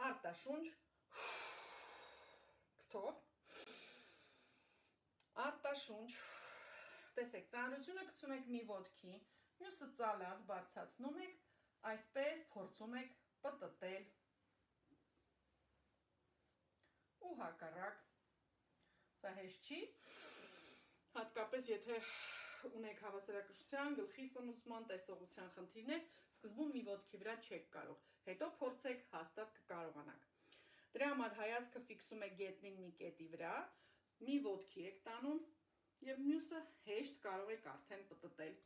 արտաշունչ, կթով, արտաշունչ, տեսեք, ծանրությունը գցում եք մի ոտքի, մյուսը ծալած բարձրացնում եք, այսպես փորձում եք պտտել ու հակառակ, սա հեշտ չի, հատկապես եթե ունեք հավասարակշռության, գլխի սնուցման, տեսողության խնդիրներ, սկզբում մի ոտքի վրա չեք կարող, հետո փորձեք, հաստատ կկարողանաք։ Դրա համար հայացքը ֆիքսում եք գետնին մի կետի վրա, մի ոտքի եք տանում և մյուսը հեշտ կարող եք արդեն պտտել։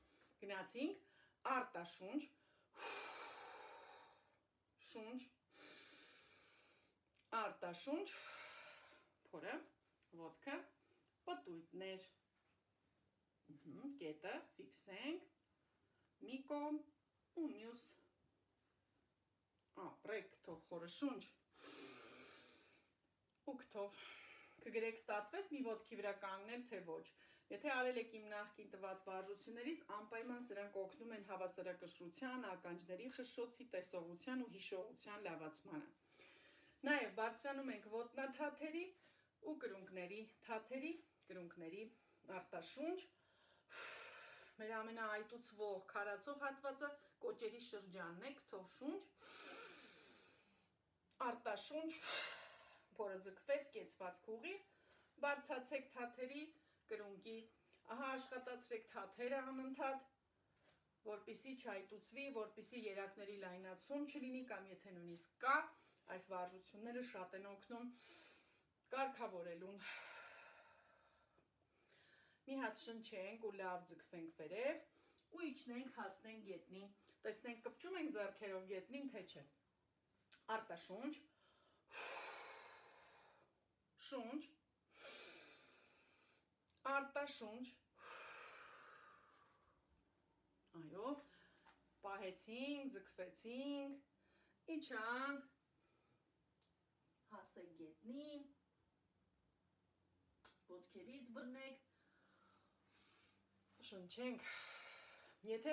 Գնացինք, արտաշունչ, շունչ, արտաշունչ, փորը, ոտքը, պտույտներ, կետը ֆիքսենք, մի կողմ ու մյուս, ապրեք, կթով խորը շունչ ու կթով, կգրեք ստացվեց մի ոտքի վրա կանգնել, թե ոչ, եթե արել եք իմ նախկին տված վարժություններից, անպայման սրանք օգնում են հավասարակշռության, ականջների խշշոցի, տեսողության ու հիշողության լավացմանը։ Նաև բարձրանում ենք ոտնաթաթերի ու կրունկների թաթերի, կրունկների արտաշունչ, մեր ամենաայտուցվող, քարացող հատվածը կոճերի շրջանն է, կթով շունչ, արտաշունչ, փորը ձգվեց, կեցված քուղի, բարձացեք թաթերի, կրունկի, ահա աշխատացրեք թաթերը անընդհատ, որպեսզի չայտուցվի, որպեսզի երակների լայնացում չլինի կամ եթե նույնիսկ կա, այս վարժությունները շատ են օգնում կարգավորելուն։ Մի հատ շնչենք ու լավ ձգվենք վերև ու իջնենք հասնենք գետնին, տեսնենք կպչում ենք ձեռքերով գետնին, թե չէ։ Արտաշունչ, շունչ, արտաշունչ, այո, պահեցինք, ձգվեցինք, իջանք, հասեք գետնին, ոտքերից բռնեք, շնչենք, եթե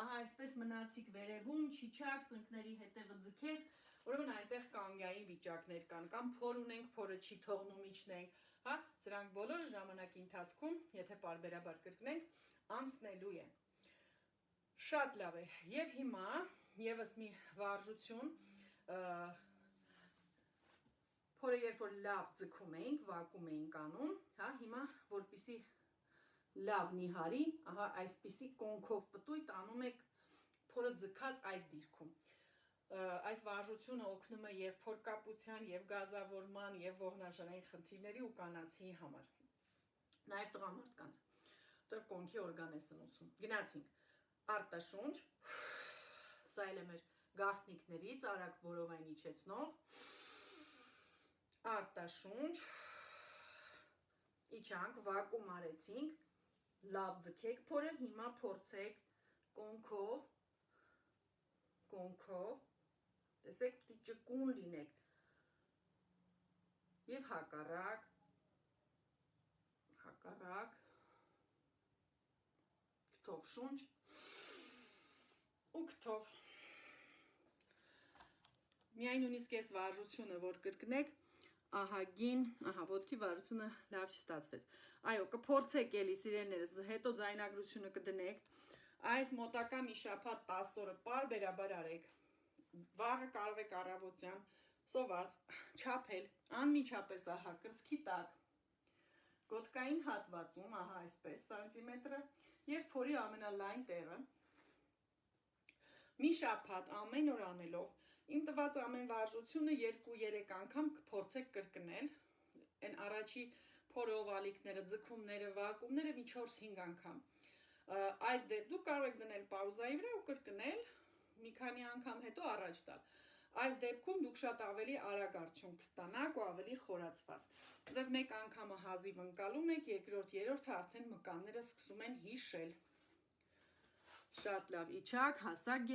ահա այսպես մնացիք վերևում, չիջաք, ծնկների հետևը ձգեց, ուրեմն այնտեղ կանգային վիճակներ կան, կամ փոր ունենք, փորը չի թողնում իջնենք, հա, սրանք բոլորը ժամանակի ընթացքում, եթե պարբերաբար կրկնենք, անցնելու են։ Շատ լավ է, և հիմա ևս մի վարժություն, փորը երբ որ լավ ձգում էինք, վակում էինք անում, հա, հիմա որպեսզի լավ նիհարի, ահա այսպիսի կոնքով պտույտ անում եք փորը ձգած այս դիրքում։ Այս վարժությունը օգնում է և փորկապության, և գազավորման, և ողնաշարային խնդիրների ու կանացի համար։ Նաև տղամարդկանց, որտեղ կոնքի օրգան է սնուցում։ Գնացինք, արտաշունչ, սա էլ է մեր գաղտնիքներից, արագ որովայն իջեցնող, արտաշունչ, իջանք, վակում արեցինք, լավ ձգեք փորը, հիմա փորձեք կոնքով, տեսեք, պիտի ճկուն լինեք, և հակառակ, կթով շունչ ու կթով։ Միայն նույնիսկ այս վարժությունը, որ կրկնեք, ահագին, ահա, ոտքի վարժությունը լավ չստացվեց։ Այո, կփորձեք էլի, սիրելիներս, հետո ձայնագրությունը կդնեք, այս մոտակա մի շաբաթ 10 օրը պարբերաբար արեք, վաղը կարող եք առավոտյան, սոված, չափել, անմիջապես, ահա, կրծքի տակ, գոտկային հատվածում, ահա, այսպես սանտիմետրը, և փորի ամենալայն տեղը, մի շաբաթ ամեն օր անելով, իմ տված ամեն վարժությունը 2-3 անգամ կփորձեք կրկնել, այն առաջի փորով ալիքները, ձգումները, վակումները մի 4-5 անգամ։ Այս դուք կարող եք դնել պաուզայի վրա ու կրկնել, մի քանի անգամ հետո առաջ տալ։ Այս դեպքում դուք շատ ավելի արագ արդյունք կստանաք ու ավելի խորացված։ Որտեղ մեկ անգամը հազիվ ընկալում եք, երկրորդ, երրորդը արդեն մկանները սկսում են հիշել։ Շատ լավ, իջաք, հասակ